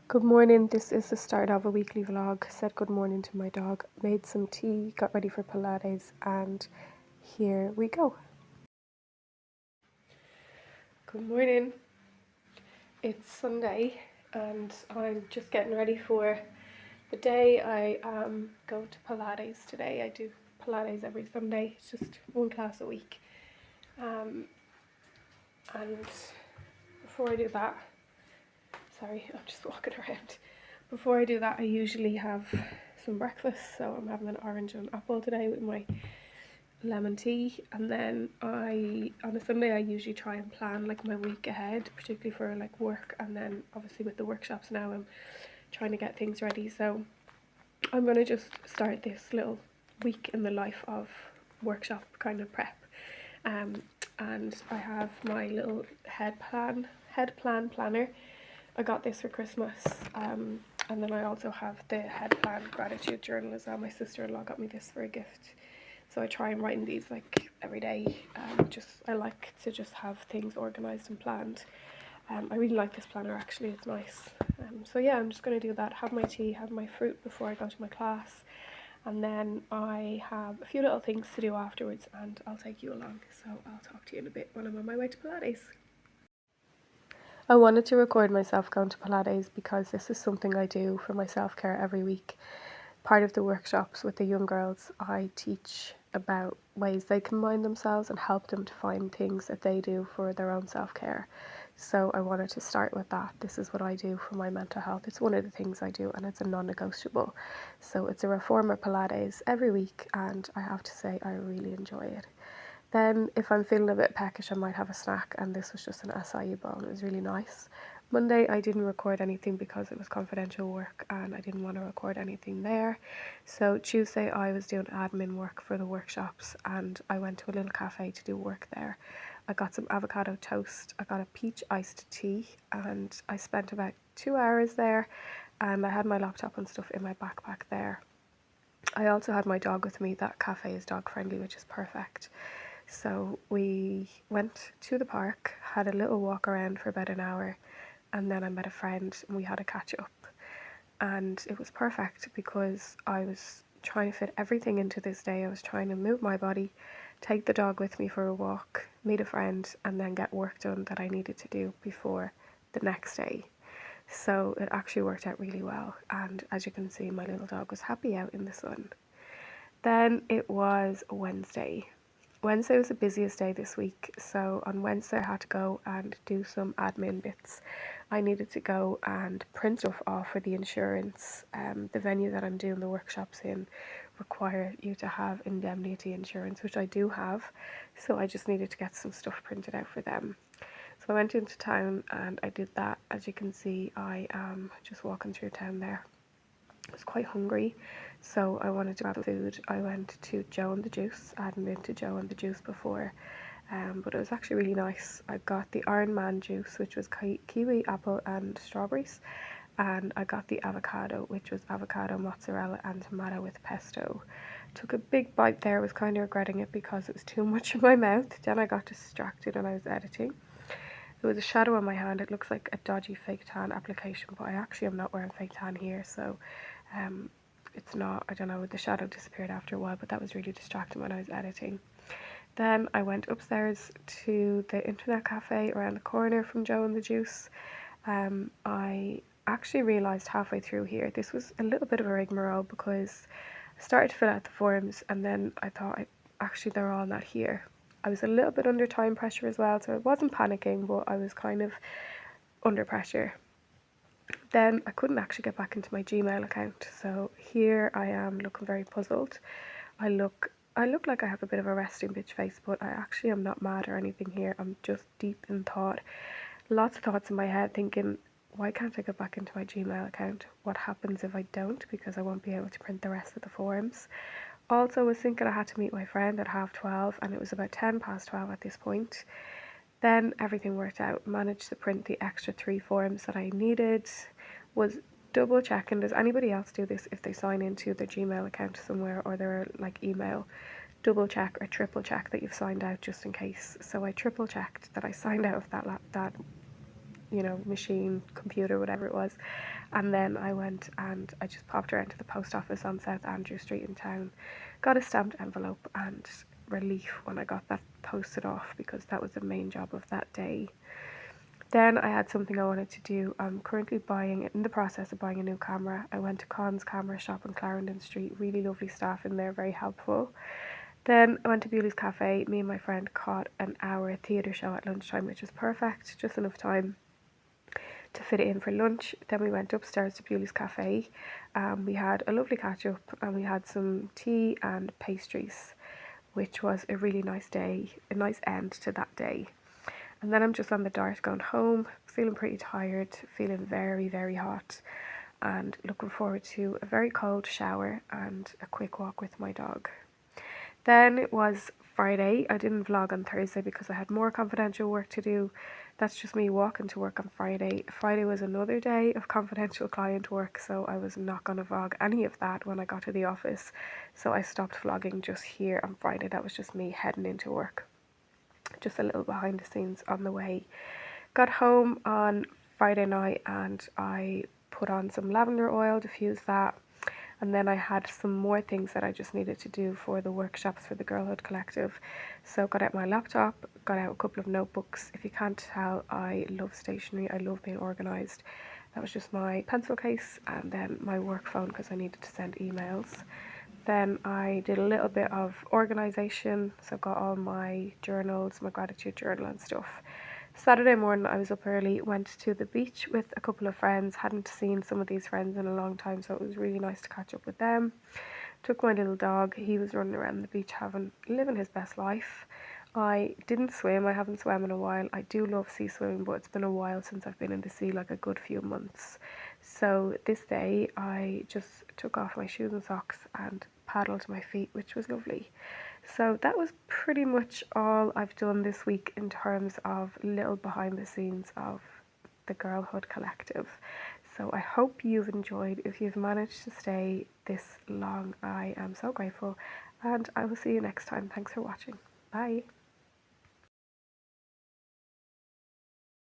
Good morning, this is the start of a weekly vlog. Said good morning to my dog, made some tea, got ready for Pilates, and here we go. Good morning. It's Sunday and I'm just getting ready for the day. I go to Pilates today. I do Pilates every Sunday. It's just one class a week. And before I do that, sorry, I'm just walking around. Before I do that, I usually have some breakfast. So I'm having an orange and apple today with my lemon tea, and then on a Sunday I usually try and plan like my week ahead, particularly for like work, and then obviously with the workshops now I'm trying to get things ready. So I'm going to just start this little week in the life of workshop kind of prep, and I have my little head plan planner. I got this for Christmas, and then I also have the head plan gratitude journal as well. My sister-in-law got me this for a gift, so I try and write in these like every day. I like to just have things organised and planned. I really like this planner actually, it's nice. So yeah, I'm just going to do that, have my tea, have my fruit before I go to my class, and then I have a few little things to do afterwards, and I'll take you along. So I'll talk to you in a bit when I'm on my way to Pilates. I wanted to record myself going to Pilates because this is something I do for my self-care every week. Part of the workshops with the young girls, I teach about ways they can mind themselves and help them to find things that they do for their own self-care. So I wanted to start with that. This is what I do for my mental health. It's one of the things I do, and it's a non-negotiable. So it's a reformer Pilates every week, and I have to say I really enjoy it. Then if I'm feeling a bit peckish, I might have a snack, and this was just an acai bowl, and it was really nice. Monday I didn't record anything because it was confidential work and I didn't want to record anything there. So Tuesday I was doing admin work for the workshops, and I went to a little cafe to do work there. I got some avocado toast, I got a peach iced tea, and I spent about 2 hours there, and I had my laptop and stuff in my backpack there. I also had my dog with me. That cafe is dog friendly, which is perfect. So we went to the park, had a little walk around for about an hour, and then I met a friend and we had a catch up. And it was perfect because I was trying to fit everything into this day. I was trying to move my body, take the dog with me for a walk, meet a friend, and then get work done that I needed to do before the next day. So it actually worked out really well. And as you can see, my little dog was happy out in the sun. Then it was Wednesday. Wednesday was the busiest day this week, so on Wednesday I had to go and do some admin bits. I needed to go and print stuff off for the insurance. The venue that I'm doing the workshops in require you to have indemnity insurance, which I do have, so I just needed to get some stuff printed out for them. So I went into town and I did that. As you can see, I am just walking through town there. I was quite hungry, so I wanted to grab food. I went to Joe and the Juice. I hadn't been to Joe and the Juice before, but it was actually really nice. I got the Iron Man juice, which was kiwi, apple and strawberries, and I got the avocado, which was avocado, mozzarella and tomato with pesto. Took a big bite there, was kind of regretting it because it was too much in my mouth. Then I got distracted when I was editing. There was a shadow on my hand. It looks like a dodgy fake tan application, but I actually am not wearing fake tan here, so it's not, I don't know, the shadow disappeared after a while, but that was really distracting when I was editing. Then I went upstairs to the internet cafe around the corner from Joe and the Juice. I actually realised halfway through here, this was a little bit of a rigmarole because I started to fill out the forms and then I thought, actually they're all not here. I was a little bit under time pressure as well, so I wasn't panicking, but I was kind of under pressure. Then I couldn't actually get back into my Gmail account, so here I am looking very puzzled. I look like I have a bit of a resting bitch face, but I actually am not mad or anything here. I'm just deep in thought. Lots of thoughts in my head thinking, why can't I get back into my Gmail account? What happens if I don't? Because I won't be able to print the rest of the forms. Also, I was thinking I had to meet my friend at 12:30, and it was about 12:10 at this point. Then everything worked out. Managed to print the extra 3 forms that I needed. Was double checking, does anybody else do this if they sign into their Gmail account somewhere or their like email? Double check or triple check that you've signed out just in case. So I triple checked that I signed out of that machine, computer, whatever it was. And then I went and I just popped around to the post office on South Andrew Street in town, got a stamped envelope, and relief when I got that posted off, because that was the main job of that day. Then I had something I wanted to do. I'm currently in the process of buying a new camera. I went to Con's camera shop on Clarendon Street, really lovely staff in there, very helpful. Then I went to Bewley's Cafe. Me and my friend caught an hour theatre show at lunchtime, which was perfect, just enough time to fit it in for lunch. Then we went upstairs to Bewley's Cafe. We had a lovely catch up, and we had some tea and pastries, which was a really nice day, a nice end to that day. And then I'm just on the dart going home, feeling pretty tired, feeling very, very hot, and looking forward to a very cold shower and a quick walk with my dog. Then it was Friday. I didn't vlog on Thursday because I had more confidential work to do. That's just me walking to work on Friday. Friday was another day of confidential client work, so I was not going to vlog any of that when I got to the office. So I stopped vlogging just here on Friday. That was just me heading into work. Just a little behind the scenes on the way. Got home on Friday night and I put on some lavender oil, diffused that, and then I had some more things that I just needed to do for the workshops for the Girlhood Collective. So got out my laptop, got out a couple of notebooks. If you can't tell, I love stationery, I love being organised. That was just my pencil case, and then my work phone because I needed to send emails. Then I did a little bit of organisation, so got all my journals, my gratitude journal and stuff. Saturday morning I was up early, went to the beach with a couple of friends. Hadn't seen some of these friends in a long time, so it was really nice to catch up with them. Took my little dog, he was running around the beach living his best life. I didn't swim, I haven't swam in a while. I do love sea swimming, but it's been a while since I've been in the sea, like a good few months. So this day I just took off my shoes and socks and paddled my feet, which was lovely. So that was pretty much all I've done this week in terms of little behind the scenes of the Girlhood Collective. So I hope you've enjoyed. If you've managed to stay this long, I am so grateful, and I will see you next time. Thanks for watching. Bye.